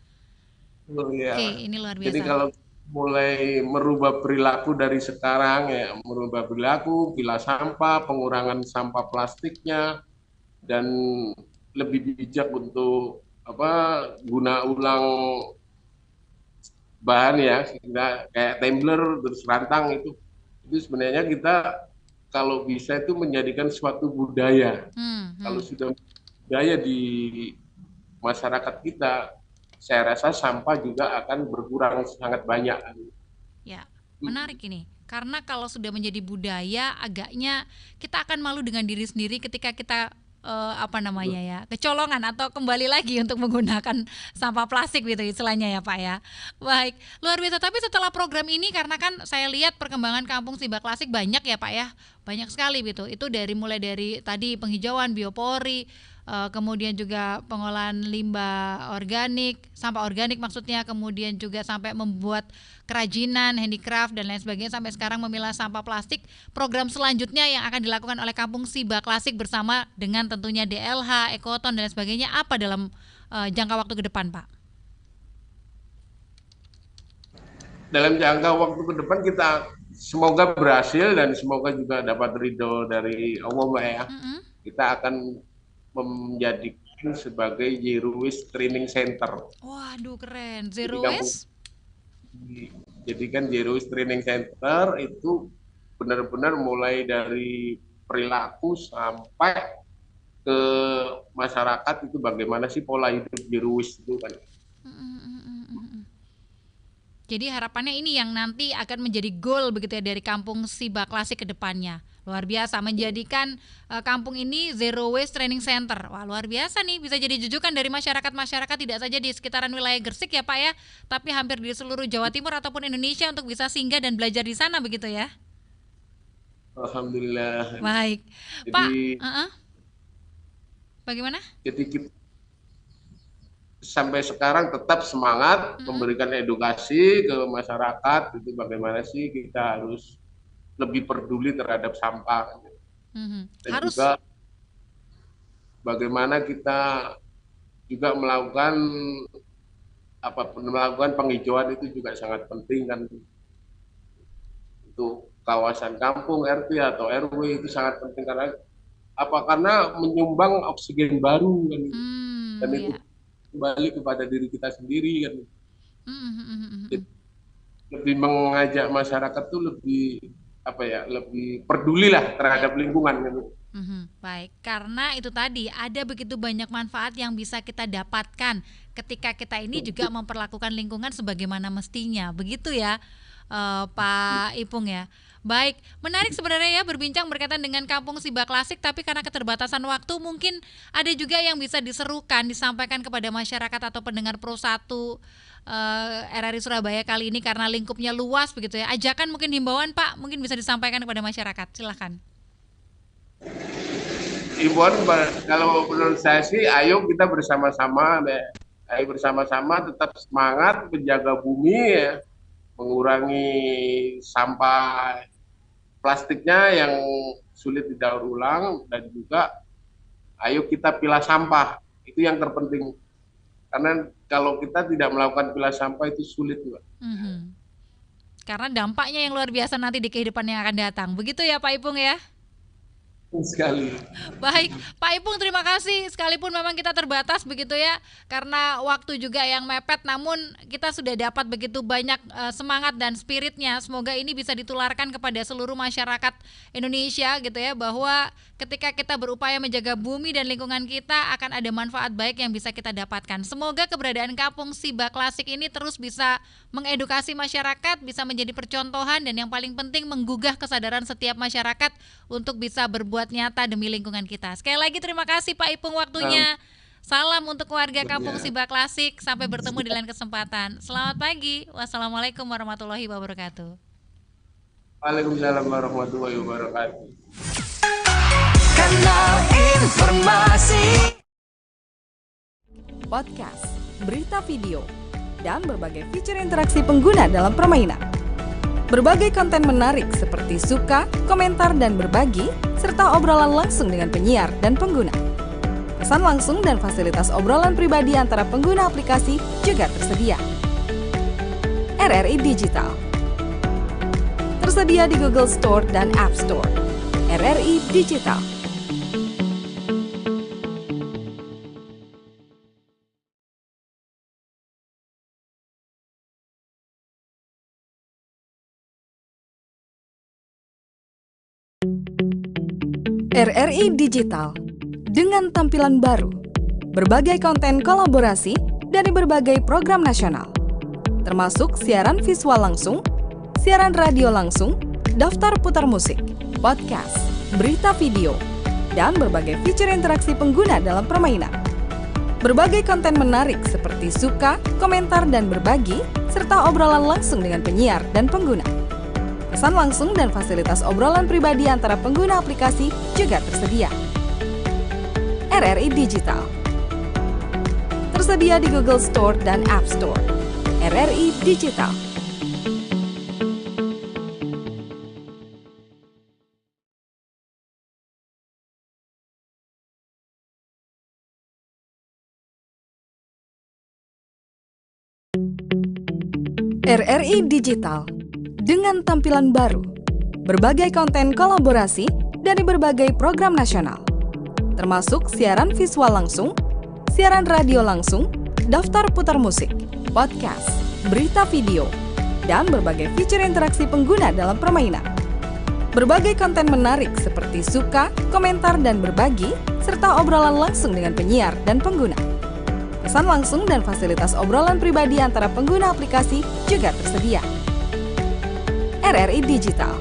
Ya. Oke, ini luar biasa. Jadi kalau mulai merubah perilaku dari sekarang ya, merubah perilaku, pilah sampah, pengurangan sampah plastiknya, dan lebih bijak untuk guna ulang bahan ya, kayak tumbler terus rantang itu sebenarnya kita kalau bisa itu menjadikan suatu budaya. Kalau sudah budaya di masyarakat kita, saya rasa sampah juga akan berkurang sangat banyak. Ya, menarik ini. Karena kalau sudah menjadi budaya, agaknya kita akan malu dengan diri sendiri ketika kita kecolongan atau kembali lagi untuk menggunakan sampah plastik gitu istilahnya ya Pak ya. Baik, luar biasa. Tapi setelah program ini, karena kan saya lihat perkembangan Kampung Siba Klasik banyak ya Pak ya, banyak sekali gitu. Itu mulai dari tadi penghijauan, biopori, kemudian juga pengolahan limbah organik, sampah organik maksudnya, kemudian juga sampai membuat kerajinan, handicraft dan lain sebagainya, sampai sekarang memilah sampah plastik. Program selanjutnya yang akan dilakukan oleh Kampung Siba Klasik bersama dengan tentunya DLH, Ekoton dan lain sebagainya apa dalam jangka waktu ke depan Pak? Dalam jangka waktu ke depan kita semoga berhasil dan semoga juga dapat ridho dari Allah Mbak ya. Kita akan menjadikan sebagai Zero Waste Training Center. Waduh keren, Zero Waste? Jadikan Zero Waste Training Center itu benar-benar mulai dari perilaku sampai ke masyarakat itu bagaimana sih pola hidup Zero Waste itu kan. Jadi harapannya ini yang nanti akan menjadi goal begitu ya dari Kampung Siba Klasik ke depannya. Luar biasa, menjadikan kampung ini Zero Waste Training Center. Wah luar biasa nih, bisa jadi jujukan dari masyarakat-masyarakat tidak saja di sekitaran wilayah Gresik ya Pak ya, tapi hampir di seluruh Jawa Timur ataupun Indonesia untuk bisa singgah dan belajar di sana begitu ya. Alhamdulillah. Baik. Jadi, Pak, bagaimana? Jadi kita sampai sekarang tetap semangat memberikan edukasi ke masyarakat, itu bagaimana sih kita harus lebih peduli terhadap sampah. Dan Harus juga bagaimana kita juga melakukan penghijauan itu juga sangat penting kan, untuk kawasan kampung RT atau RW itu sangat penting karena menyumbang oksigen baru kan, dan itu kembali kepada diri kita sendiri kan. Lebih mengajak masyarakat tuh lebih peduli lah terhadap lingkungan kan. Baik, karena itu tadi ada begitu banyak manfaat yang bisa kita dapatkan ketika kita ini juga memperlakukan lingkungan sebagaimana mestinya, begitu ya. Pak Ipung ya. Baik, menarik sebenarnya ya berbincang berkaitan dengan Kampung Siba Klasik, tapi karena keterbatasan waktu mungkin ada juga yang bisa diserukan, disampaikan kepada masyarakat atau pendengar Pro 1 RRI Surabaya kali ini karena lingkupnya luas begitu ya. Ajakan mungkin himbauan Pak, mungkin bisa disampaikan kepada masyarakat. Silahkan. Imbauan kalau menurut saya sih, ayo kita bersama-sama, ayo bersama-sama tetap semangat menjaga bumi ya, mengurangi sampah plastiknya yang sulit didaur ulang, dan juga ayo kita pilah sampah, itu yang terpenting. Karena kalau kita tidak melakukan pilah sampah itu sulit juga. Karena dampaknya yang luar biasa nanti di kehidupan yang akan datang. Begitu ya Pak Ipung ya? Sekali. Baik, Pak Ipung terima kasih. Sekalipun memang kita terbatas begitu ya, karena waktu juga yang mepet, namun kita sudah dapat begitu banyak semangat dan spiritnya. Semoga ini bisa ditularkan kepada seluruh masyarakat Indonesia gitu ya, bahwa ketika kita berupaya menjaga bumi dan lingkungan kita akan ada manfaat baik yang bisa kita dapatkan. Semoga keberadaan Kampung Siba Klasik ini terus bisa mengedukasi masyarakat, bisa menjadi percontohan, dan yang paling penting menggugah kesadaran setiap masyarakat untuk bisa berbuat nyata demi lingkungan kita. Sekali lagi terima kasih Pak Ipung waktunya. Salam untuk warga Kampung Siba Klasik. Sampai bertemu di lain kesempatan. Selamat pagi. Wassalamualaikum warahmatullahi wabarakatuh. Waalaikumsalam warahmatullahi wabarakatuh. Kanal Informasi Podcast, berita video, dan berbagai fitur interaksi pengguna dalam permainan. Berbagai konten menarik seperti suka, komentar, dan berbagi, serta obrolan langsung dengan penyiar dan pengguna. Pesan langsung dan fasilitas obrolan pribadi antara pengguna aplikasi juga tersedia. RRI Digital tersedia di Google Store dan App Store. RRI Digital. RRI Digital dengan tampilan baru, berbagai konten kolaborasi dari berbagai program nasional, termasuk siaran visual langsung, siaran radio langsung, daftar putar musik, podcast, berita video, dan berbagai fitur interaksi pengguna dalam permainan. Berbagai konten menarik seperti suka, komentar, dan berbagi, serta obrolan langsung dengan penyiar dan pengguna. Pesan langsung dan fasilitas obrolan pribadi antara pengguna aplikasi juga tersedia. RRI Digital tersedia di Google Store dan App Store. RRI Digital. RRI Digital dengan tampilan baru, berbagai konten kolaborasi dari berbagai program nasional, termasuk siaran visual langsung, siaran radio langsung, daftar putar musik, podcast, berita video, dan berbagai fitur interaksi pengguna dalam permainan. Berbagai konten menarik seperti suka, komentar, dan berbagi, serta obrolan langsung dengan penyiar dan pengguna. Pesan langsung dan fasilitas obrolan pribadi antara pengguna aplikasi juga tersedia. RRI Digital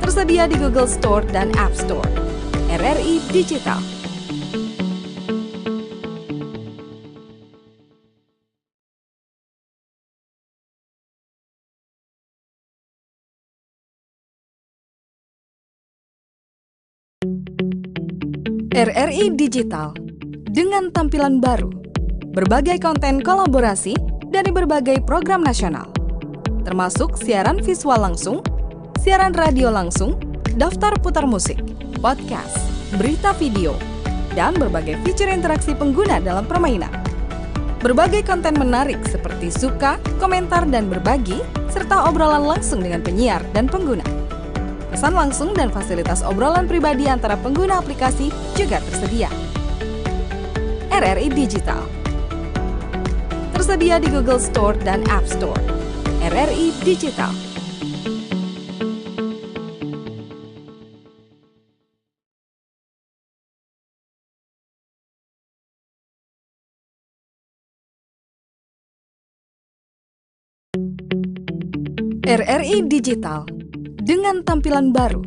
tersedia di Google Store dan App Store. RRI Digital. RRI Digital dengan tampilan baru, berbagai konten kolaborasi dari berbagai program nasional, termasuk siaran visual langsung, siaran radio langsung, daftar putar musik, podcast, berita video, dan berbagai fitur interaksi pengguna dalam permainan. Berbagai konten menarik seperti suka, komentar, dan berbagi, serta obrolan langsung dengan penyiar dan pengguna. Pesan langsung dan fasilitas obrolan pribadi antara pengguna aplikasi juga tersedia. RRI Digital tersedia di Google Store dan App Store. RRI Digital. RRI Digital dengan tampilan baru,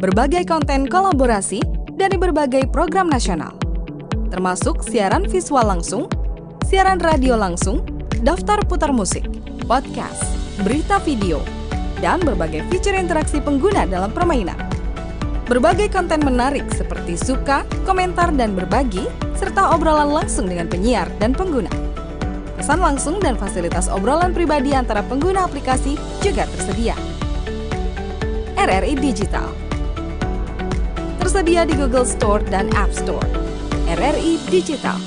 berbagai konten kolaborasi dari berbagai program nasional, termasuk siaran visual langsung, siaran radio langsung, daftar putar musik, podcast, berita video, dan berbagai fitur interaksi pengguna dalam permainan. Berbagai konten menarik seperti suka, komentar, dan berbagi, serta obrolan langsung dengan penyiar dan pengguna. Pesan langsung dan fasilitas obrolan pribadi antara pengguna aplikasi juga tersedia. RRI Digital tersedia di Google Store dan App Store. RRI Digital.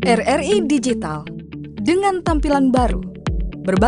RRI Digital dengan tampilan baru,